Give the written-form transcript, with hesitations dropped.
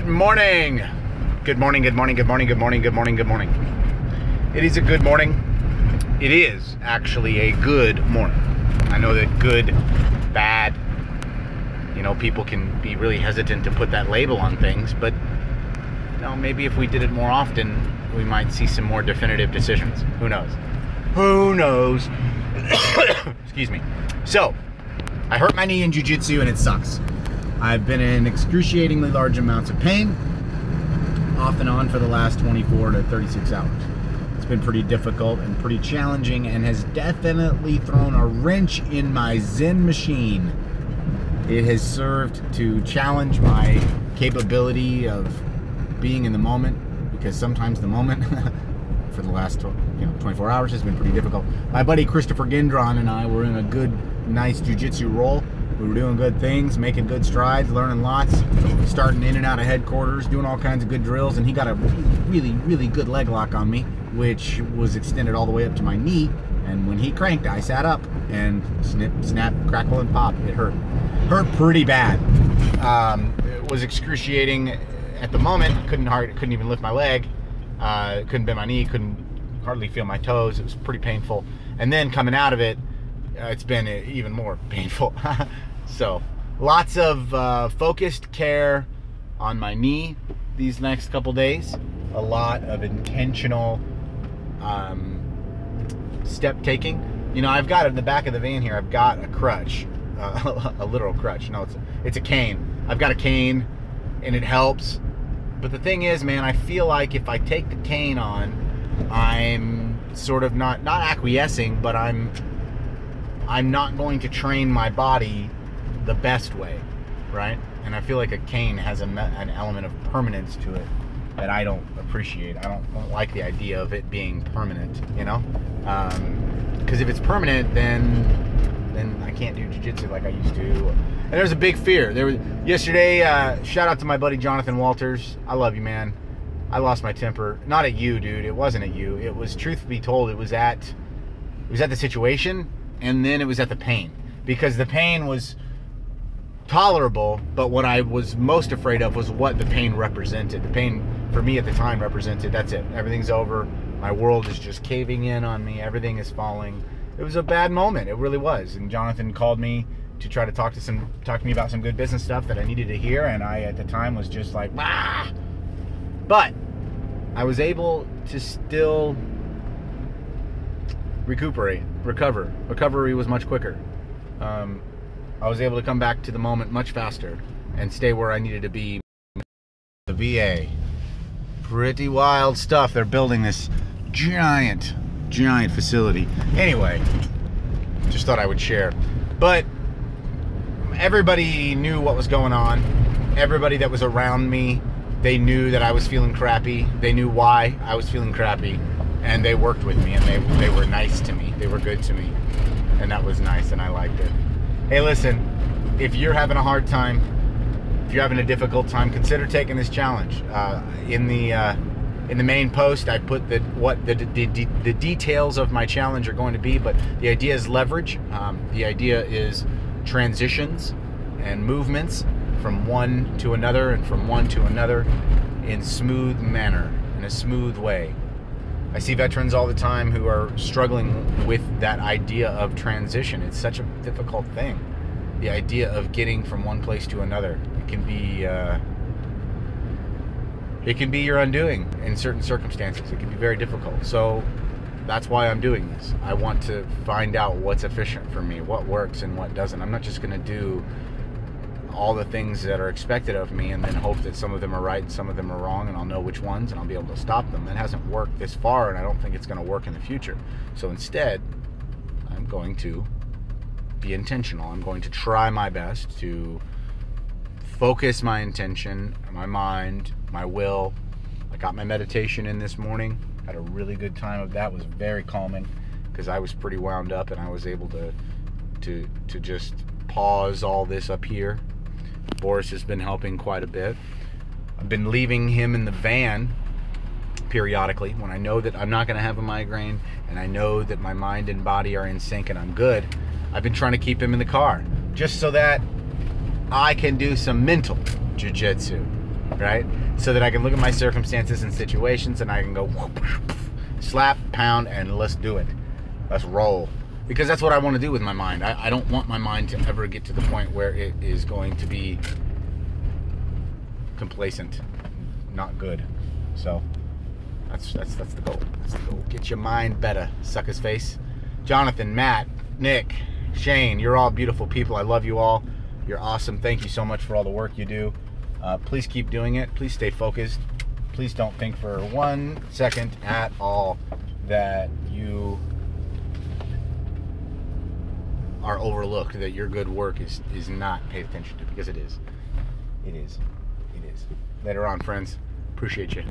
Good morning. Good morning, good morning, good morning, good morning, good morning, good morning. It is a good morning. It is actually a good morning. I know that good, bad, people can be really hesitant to put that label on things, but maybe if we did it more often, we might see some more definitive decisions. Who knows? Who knows? Excuse me. So, I hurt my knee in jiu-jitsu and it sucks. I've been in excruciatingly large amounts of pain, off and on for the last 24 to 36 hours. It's been pretty difficult and pretty challenging and has definitely thrown a wrench in my Zen machine. It has served to challenge my capability of being in the moment, because sometimes the moment for the last 24 hours has been pretty difficult. My buddy Christopher Gendron and I were in a good, nice jiu-jitsu roll. We were doing good things, making good strides, learning lots, starting in and out of headquarters, doing all kinds of good drills, and he got a really, really good leg lock on me, which was extended all the way up to my knee, and when he cranked, I sat up, and snip, snap, crackle, and pop. It hurt. Hurt pretty bad. It was excruciating at the moment. Couldn't even lift my leg, couldn't bend my knee, couldn't hardly feel my toes. It was pretty painful. And then coming out of it, it's been even more painful. So lots of focused care on my knee these next couple days. A lot of intentional step taking. I've got in the back of the van here, I've got a crutch, a literal crutch. No, it's a cane. I've got a cane and it helps. But the thing is, man, I feel like if I take the cane on, I'm sort of not acquiescing, but I'm not going to train my body the best way, right? And I feel like a cane has an element of permanence to it that I don't appreciate. I don't like the idea of it being permanent, because if it's permanent, then I can't do jiu-jitsu like I used to. And there's a big fear. Yesterday, shout out to my buddy Jonathan Walters. I love you, man. I lost my temper. Not at you, dude. It wasn't at you. It was, truth be told, it was at the situation, and then it was at the pain. Because the pain was tolerable, but what I was most afraid of was what the pain represented. The pain, for me at the time, represented, that's it. Everything's over. My world is just caving in on me. Everything is falling. It was a bad moment. It really was. And Jonathan called me to try to talk to me about some good business stuff that I needed to hear, and I, at the time, was just like, ah! But I was able to still recover. Recovery was much quicker. I was able to come back to the moment much faster and stay where I needed to be. The VA. Pretty wild stuff. They're building this giant facility. Anyway, just thought I would share. But everybody knew what was going on. Everybody that was around me, they knew that I was feeling crappy. They knew why I was feeling crappy. And they worked with me, and they were nice to me. They were good to me. And that was nice, and I liked it. Hey, listen, if you're having a hard time, if you're having a difficult time, consider taking this challenge. In the main post, I put what the details of my challenge are going to be, but the idea is leverage. The idea is transitions and movements from one to another and from one to another in smooth manner, in a smooth way. I see veterans all the time who are struggling with that idea of transition. It's such a difficult thing. The idea of getting from one place to another. It can be your undoing in certain circumstances. It can be very difficult. So that's why I'm doing this. I want to find out what's efficient for me, what works and what doesn't. I'm not just going to do all the things that are expected of me and then hope that some of them are right and some of them are wrong, and I'll know which ones and I'll be able to stop them. That hasn't worked this far, and I don't think it's going to work in the future. So instead, I'm going to be intentional. I'm going to try my best to focus my intention, my mind, my will. I got my meditation in this morning. Had a really good time of that. It was very calming because I was pretty wound up, and I was able to just pause all this up here. Boris has been helping quite a bit. I've been leaving him in the van periodically when I know that I'm not going to have a migraine and I know that my mind and body are in sync and I'm good. I've been trying to keep him in the car just so that I can do some mental jiu-jitsu. right? So that I can look at my circumstances and situations and I can go slap, pound, and let's do it. Let's roll. Because that's what I want to do with my mind. I don't want my mind to ever get to the point where it is going to be complacent, not good. So that's the goal. That's the goal. Get your mind better, sucker's face. Jonathan, Matt, Nick, Shane, you're all beautiful people. I love you all. You're awesome. Thank you so much for all the work you do. Please keep doing it. Please stay focused. Please don't think for 1 second at all that you are overlooked, that your good work is not paid attention to, because it is. It is. It is. Later on, friends. Appreciate you.